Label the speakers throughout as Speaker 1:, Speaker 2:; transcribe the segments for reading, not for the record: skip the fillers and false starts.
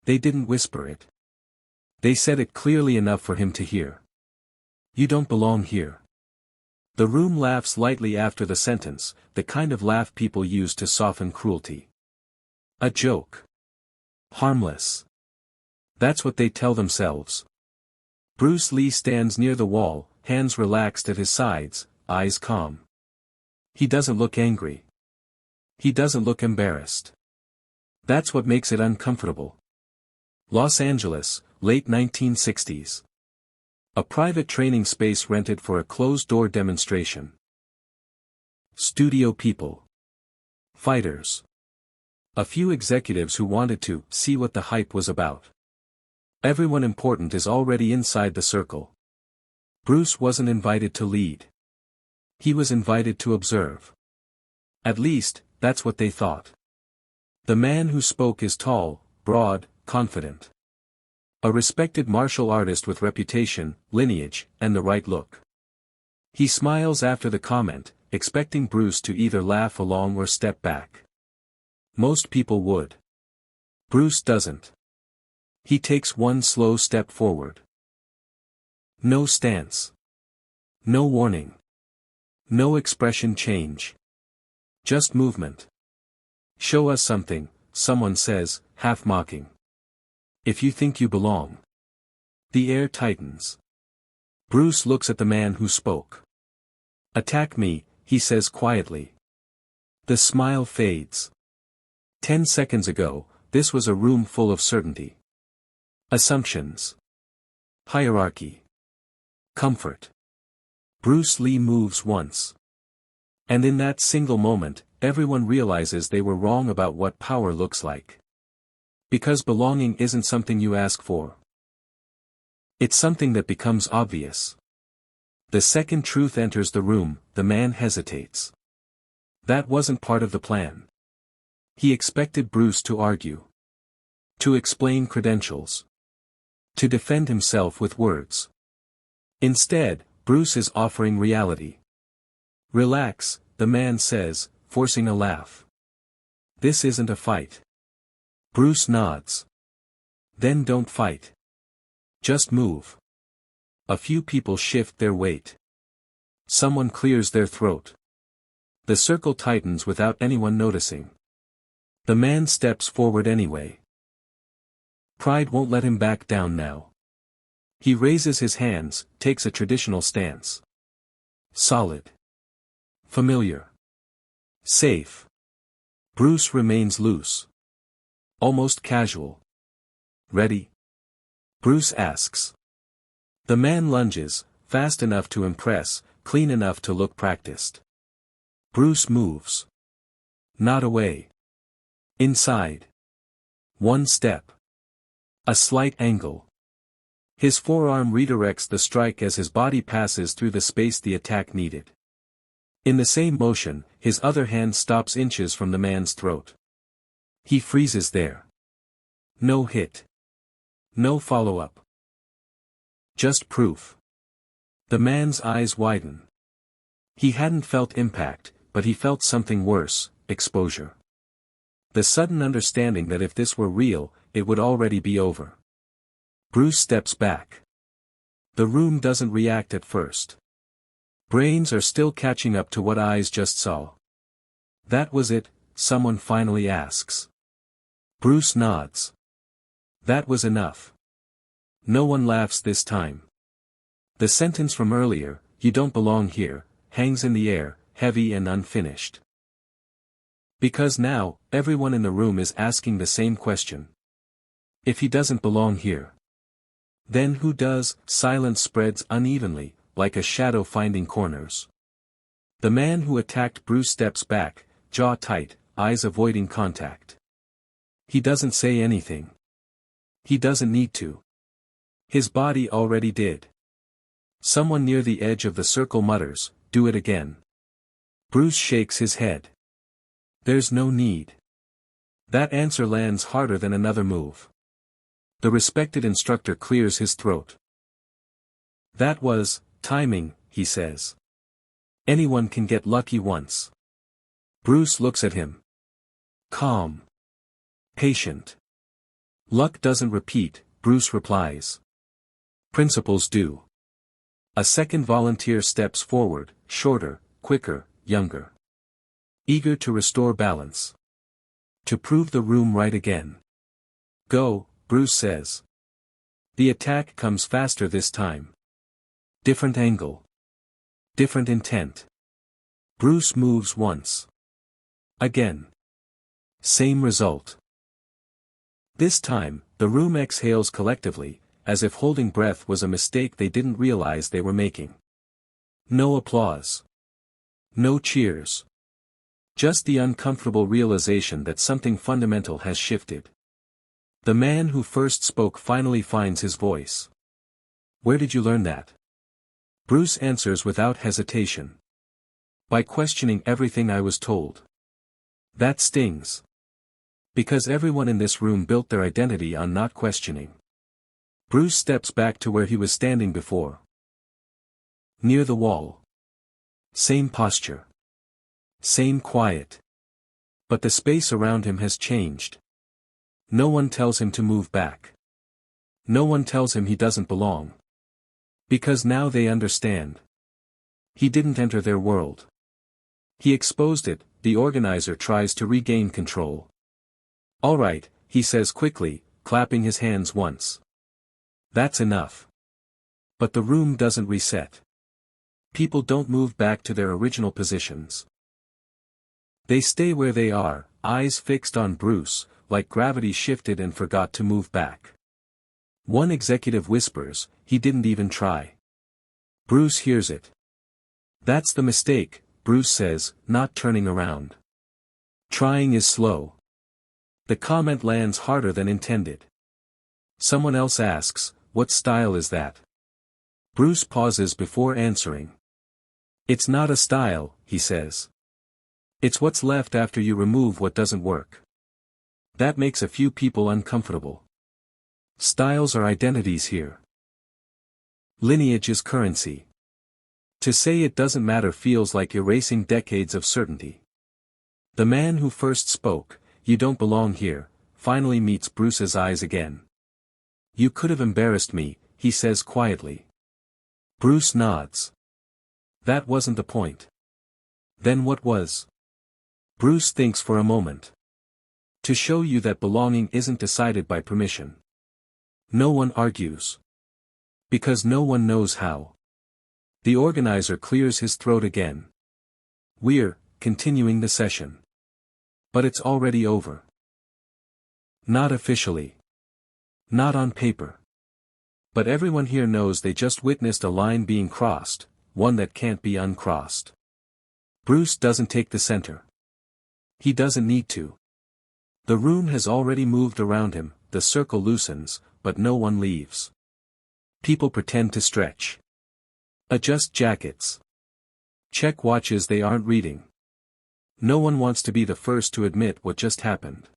Speaker 1: They didn't whisper it. They said it clearly enough for him to hear. You don't belong here. The room laughs lightly after the sentence, the kind of laugh people use to soften cruelty. A joke. Harmless. That's what they tell themselves. Bruce Lee stands near the wall, hands relaxed at his sides, eyes calm. He doesn't look angry. He doesn't look embarrassed. That's what makes it uncomfortable. Los Angeles, late 1960s. A private training space rented for a closed-door demonstration. Studio people. Fighters. A few executives who wanted to see what the hype was about. Everyone important is already inside the circle. Bruce wasn't invited to lead. He was invited to observe. At least, that's what they thought. The man who spoke is tall, broad, confident. A respected martial artist with reputation, lineage, and the right look. He smiles after the comment, expecting Bruce to either laugh along or step back. Most people would. Bruce doesn't. He takes one slow step forward. No stance. No warning. No expression change. Just movement. Show us something, someone says, half mocking. If you think you belong. The air tightens. Bruce looks at the man who spoke. Attack me, he says quietly. The smile fades. 10 seconds ago, this was a room full of certainty. Assumptions. Hierarchy. Comfort. Bruce Lee moves once. And in that single moment, everyone realizes they were wrong about what power looks like. Because belonging isn't something you ask for. It's something that becomes obvious. The second truth enters the room, the man hesitates. That wasn't part of the plan. He expected Bruce to argue. To explain credentials. To defend himself with words. Instead, Bruce is offering reality. Relax, the man says, forcing a laugh. This isn't a fight. Bruce nods. Then don't fight. Just move. A few people shift their weight. Someone clears their throat. The circle tightens without anyone noticing. The man steps forward anyway. Pride won't let him back down now. He raises his hands, takes a traditional stance. Solid. Familiar. Safe. Bruce remains loose. Almost casual. Ready? Bruce asks. The man lunges, fast enough to impress, clean enough to look practiced. Bruce moves. Not away. Inside. One step. A slight angle. His forearm redirects the strike as his body passes through the space the attack needed. In the same motion, his other hand stops inches from the man's throat. He freezes there. No hit. No follow-up. Just proof. The man's eyes widen. He hadn't felt impact, but he felt something worse, exposure. The sudden understanding that if this were real, it would already be over. Bruce steps back. The room doesn't react at first. Brains are still catching up to what eyes just saw. That was it, someone finally asks. Bruce nods. That was enough. No one laughs this time. The sentence from earlier, "You don't belong here," hangs in the air, heavy and unfinished. Because now, everyone in the room is asking the same question. If he doesn't belong here, then who does? Silence spreads unevenly, like a shadow finding corners. The man who attacked Bruce steps back, jaw tight, eyes avoiding contact. He doesn't say anything. He doesn't need to. His body already did. Someone near the edge of the circle mutters, "Do it again." Bruce shakes his head. There's no need. That answer lands harder than another move. The respected instructor clears his throat. That was timing, he says. Anyone can get lucky once. Bruce looks at him. Calm. Patient. Luck doesn't repeat, Bruce replies. Principles do. A second volunteer steps forward, shorter, quicker, younger. Eager to restore balance. To prove the room right again. Go, Bruce says. The attack comes faster this time. Different angle. Different intent. Bruce moves once. Again. Same result. This time, the room exhales collectively, as if holding breath was a mistake they didn't realize they were making. No applause. No cheers. Just the uncomfortable realization that something fundamental has shifted. The man who first spoke finally finds his voice. Where did you learn that? Bruce answers without hesitation. By questioning everything I was told. That stings. Because everyone in this room built their identity on not questioning. Bruce steps back to where he was standing before. Near the wall. Same posture. Same quiet. But the space around him has changed. No one tells him to move back. No one tells him he doesn't belong. Because now they understand. He didn't enter their world. He exposed it. The organizer tries to regain control. All right, he says quickly, clapping his hands once. That's enough. But the room doesn't reset. People don't move back to their original positions. They stay where they are, eyes fixed on Bruce, like gravity shifted and forgot to move back. One executive whispers, he didn't even try. Bruce hears it. That's the mistake, Bruce says, not turning around. Trying is slow. The comment lands harder than intended. Someone else asks, what style is that? Bruce pauses before answering. It's not a style, he says. It's what's left after you remove what doesn't work. That makes a few people uncomfortable. Styles are identities here. Lineage is currency. To say it doesn't matter feels like erasing decades of certainty. The man who first spoke, "You don't belong here," finally meets Bruce's eyes again. "You could have embarrassed me," he says quietly. Bruce nods. That wasn't the point. Then what was? Bruce thinks for a moment. To show you that belonging isn't decided by permission. No one argues. Because no one knows how. The organizer clears his throat again. We're continuing the session. But it's already over. Not officially. Not on paper. But everyone here knows they just witnessed a line being crossed, one that can't be uncrossed. Bruce doesn't take the center. He doesn't need to. The room has already moved around him, the circle loosens, but no one leaves. People pretend to stretch. Adjust jackets. Check watches they aren't reading. No one wants to be the first to admit what just happened.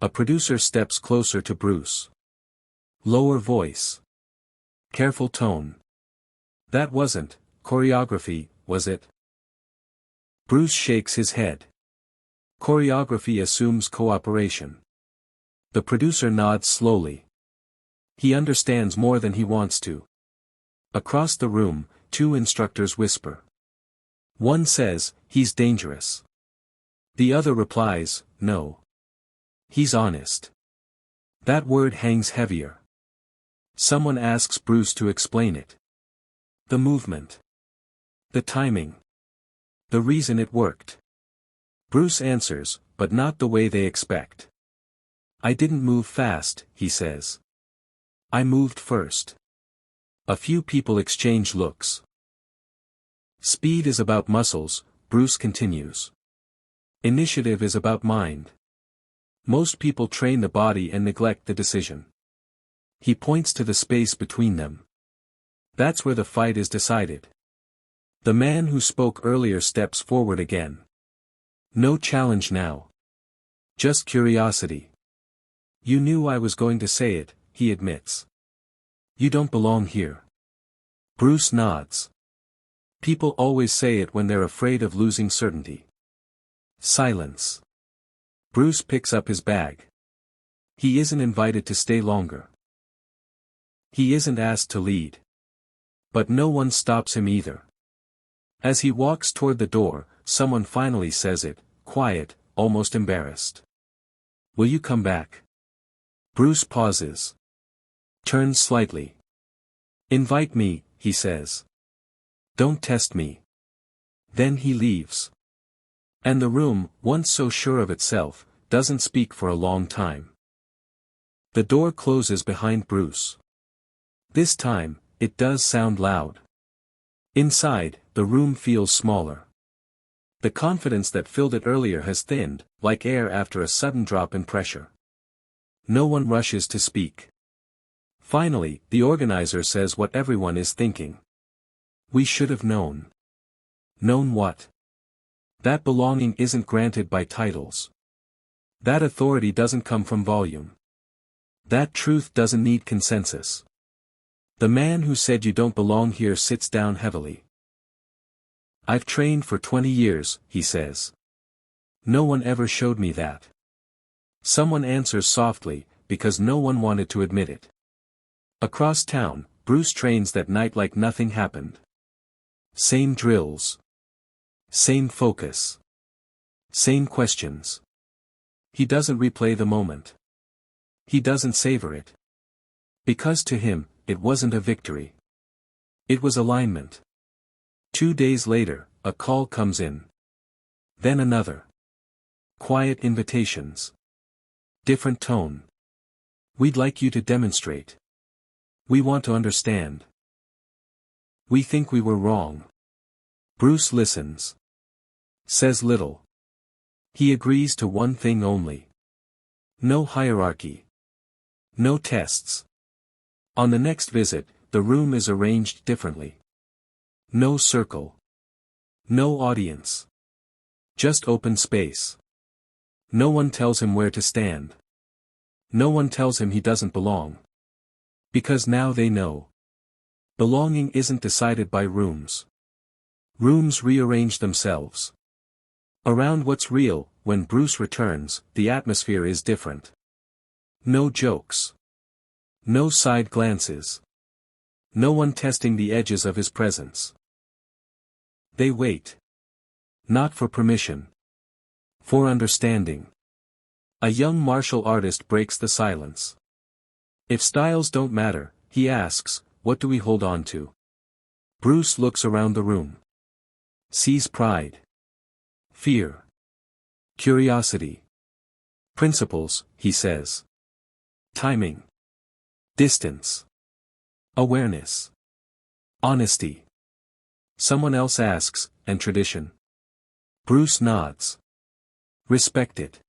Speaker 1: A producer steps closer to Bruce. Lower voice. Careful tone. That wasn't choreography, was it? Bruce shakes his head. Choreography assumes cooperation. The producer nods slowly. He understands more than he wants to. Across the room, two instructors whisper. One says, "He's dangerous." The other replies, "No. He's honest." That word hangs heavier. Someone asks Bruce to explain it. The movement. The timing. The reason it worked. Bruce answers, but not the way they expect. "I didn't move fast," he says. "I moved first." A few people exchange looks. Speed is about muscles, Bruce continues. Initiative is about mind. Most people train the body and neglect the decision. He points to the space between them. That's where the fight is decided. The man who spoke earlier steps forward again. No challenge now. Just curiosity. "You knew I was going to say it," he admits. "You don't belong here." Bruce nods. People always say it when they're afraid of losing certainty. Silence. Bruce picks up his bag. He isn't invited to stay longer. He isn't asked to lead. But no one stops him either. As he walks toward the door, someone finally says it, quiet, almost embarrassed. Will you come back? Bruce pauses. Turns slightly. Invite me, he says. Don't test me. Then he leaves. And the room, once so sure of itself, doesn't speak for a long time. The door closes behind Bruce. This time, it does sound loud. Inside, the room feels smaller. The confidence that filled it earlier has thinned, like air after a sudden drop in pressure. No one rushes to speak. Finally, the organizer says what everyone is thinking. We should have known. Known what? That belonging isn't granted by titles. That authority doesn't come from volume. That truth doesn't need consensus. The man who said you don't belong here sits down heavily. I've trained for 20 years, he says. No one ever showed me that. Someone answers softly, because no one wanted to admit it. Across town, Bruce trains that night like nothing happened. Same drills. Same focus. Same questions. He doesn't replay the moment. He doesn't savor it. Because to him, it wasn't a victory. It was alignment. 2 days later, a call comes in. Then another. Quiet invitations. Different tone. We'd like you to demonstrate. We want to understand. We think we were wrong. Bruce listens. Says little. He agrees to one thing only. No hierarchy. No tests. On the next visit, the room is arranged differently. No circle. No audience. Just open space. No one tells him where to stand. No one tells him he doesn't belong. Because now they know. Belonging isn't decided by rooms. Rooms rearrange themselves. Around what's real, when Bruce returns, the atmosphere is different. No jokes. No side glances. No one testing the edges of his presence. They wait. Not for permission. For understanding. A young martial artist breaks the silence. If styles don't matter, he asks, what do we hold on to? Bruce looks around the room. Sees pride. Fear. Curiosity. Principles, he says. Timing. Distance. Awareness. Honesty. Someone else asks, and tradition? Bruce nods. Respect it.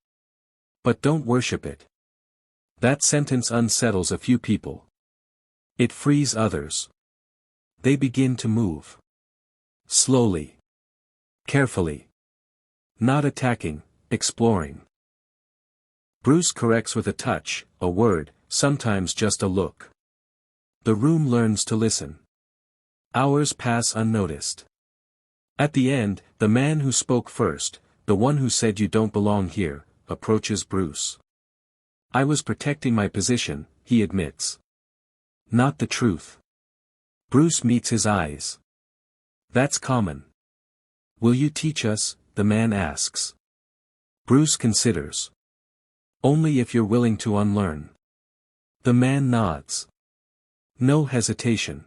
Speaker 1: But don't worship it. That sentence unsettles a few people. It frees others. They begin to move. Slowly. Carefully. Not attacking, exploring. Bruce corrects with a touch, a word, sometimes just a look. The room learns to listen. Hours pass unnoticed. At the end, the man who spoke first, the one who said you don't belong here, approaches Bruce. I was protecting my position, he admits. Not the truth. Bruce meets his eyes. That's common. Will you teach us? The man asks. Bruce considers. Only if you're willing to unlearn. The man nods. No hesitation.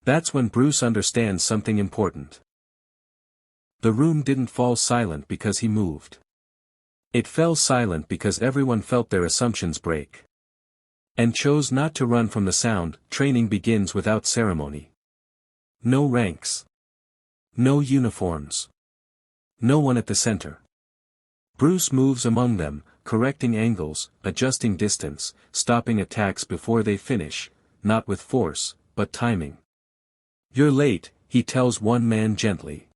Speaker 1: That's when Bruce understands something important. The room didn't fall silent because he moved. It fell silent because everyone felt their assumptions break. And chose not to run from the sound. Training begins without ceremony. No ranks. No uniforms. No one at the center. Bruce moves among them, correcting angles, adjusting distance, stopping attacks before they finish, not with force, but timing. You're late, he tells one man gently.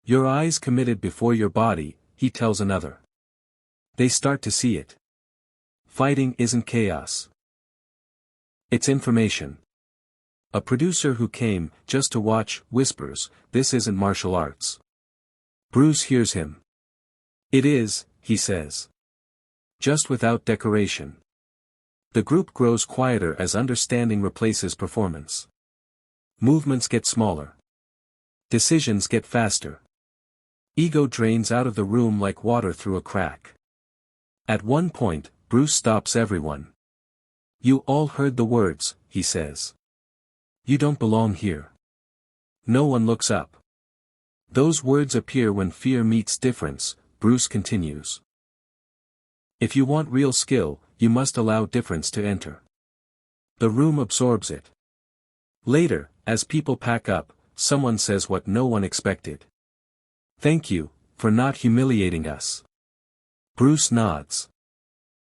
Speaker 1: Your eyes committed before your body, he tells another. They start to see it. Fighting isn't chaos. It's information. A producer who came, just to watch, whispers, this isn't martial arts. Bruce hears him. It is, he says. just without decoration. The group grows quieter as understanding replaces performance. Movements get smaller. Decisions get faster. Ego drains out of the room like water through a crack. At one point, Bruce stops everyone. "You all heard the words," he says. "You don't belong here." No one looks up. Those words appear when fear meets difference, Bruce continues. If you want real skill, you must allow difference to enter. The room absorbs it. Later, as people pack up, someone says what no one expected. "Thank you, for not humiliating us." Bruce nods.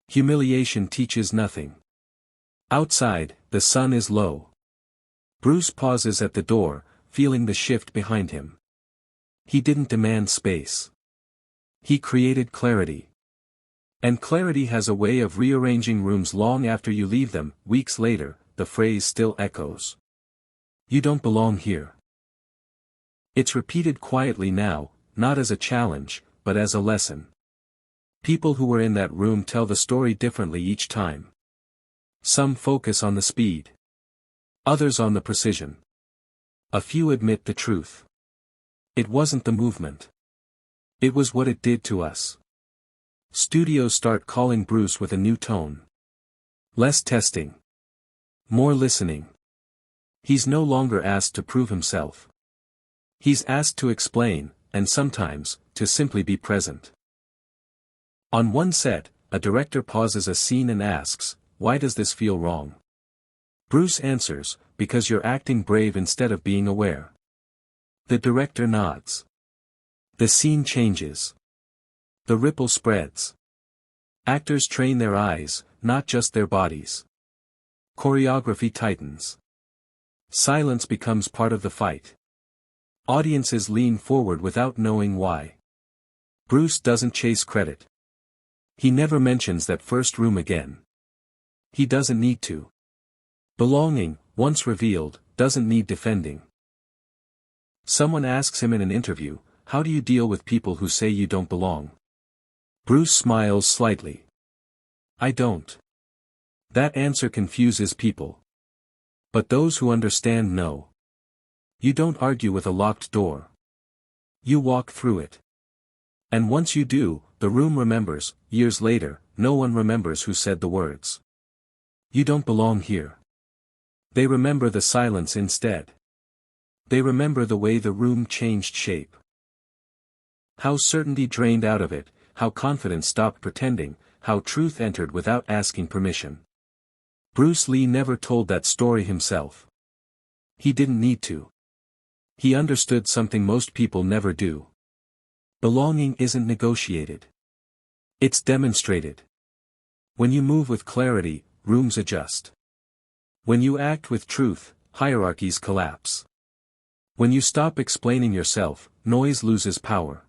Speaker 1: Humiliation teaches nothing. Outside, the sun is low. Bruce pauses at the door, feeling the shift behind him. He didn't demand space. He created clarity. And clarity has a way of rearranging rooms long after you leave them. Weeks later, the phrase still echoes. "You don't belong here." It's repeated quietly now, not as a challenge, but as a lesson. People who were in that room tell the story differently each time. Some focus on the speed. Others on the precision. A few admit the truth. It wasn't the movement. It was what it did to us. Studios start calling Bruce with a new tone. Less testing. More listening. He's no longer asked to prove himself. He's asked to explain, and sometimes, to simply be present. On one set, a director pauses a scene and asks, "Why does this feel wrong?" Bruce answers, "Because you're acting brave instead of being aware." The director nods. The scene changes. The ripple spreads. Actors train their eyes, not just their bodies. Choreography tightens. Silence becomes part of the fight. Audiences lean forward without knowing why. Bruce doesn't chase credit. He never mentions that first room again. He doesn't need to. Belonging, once revealed, doesn't need defending. Someone asks him in an interview, "How do you deal with people who say you don't belong?" Bruce smiles slightly. "I don't." That answer confuses people. But those who understand know. You don't argue with a locked door. You walk through it. And once you do, the room remembers. Years later, no one remembers who said the words. "You don't belong here." They remember the silence instead. They remember the way the room changed shape. How certainty drained out of it, how confidence stopped pretending, how truth entered without asking permission. Bruce Lee never told that story himself. He didn't need to. He understood something most people never do. Belonging isn't negotiated. It's demonstrated. When you move with clarity, rooms adjust. When you act with truth, hierarchies collapse. When you stop explaining yourself, noise loses power.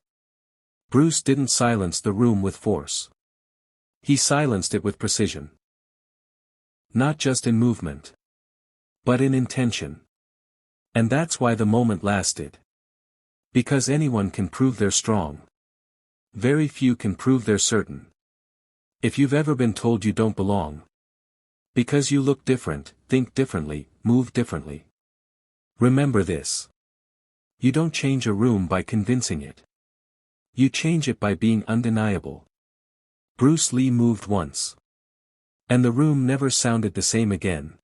Speaker 1: Bruce didn't silence the room with force. He silenced it with precision. Not just in movement, but in intention. And that's why the moment lasted. Because anyone can prove they're strong. Very few can prove they're certain. If you've ever been told you don't belong, because you look different, think differently, move differently, remember this. You don't change a room by convincing it. You change it by being undeniable. Bruce Lee moved once. And the room never sounded the same again.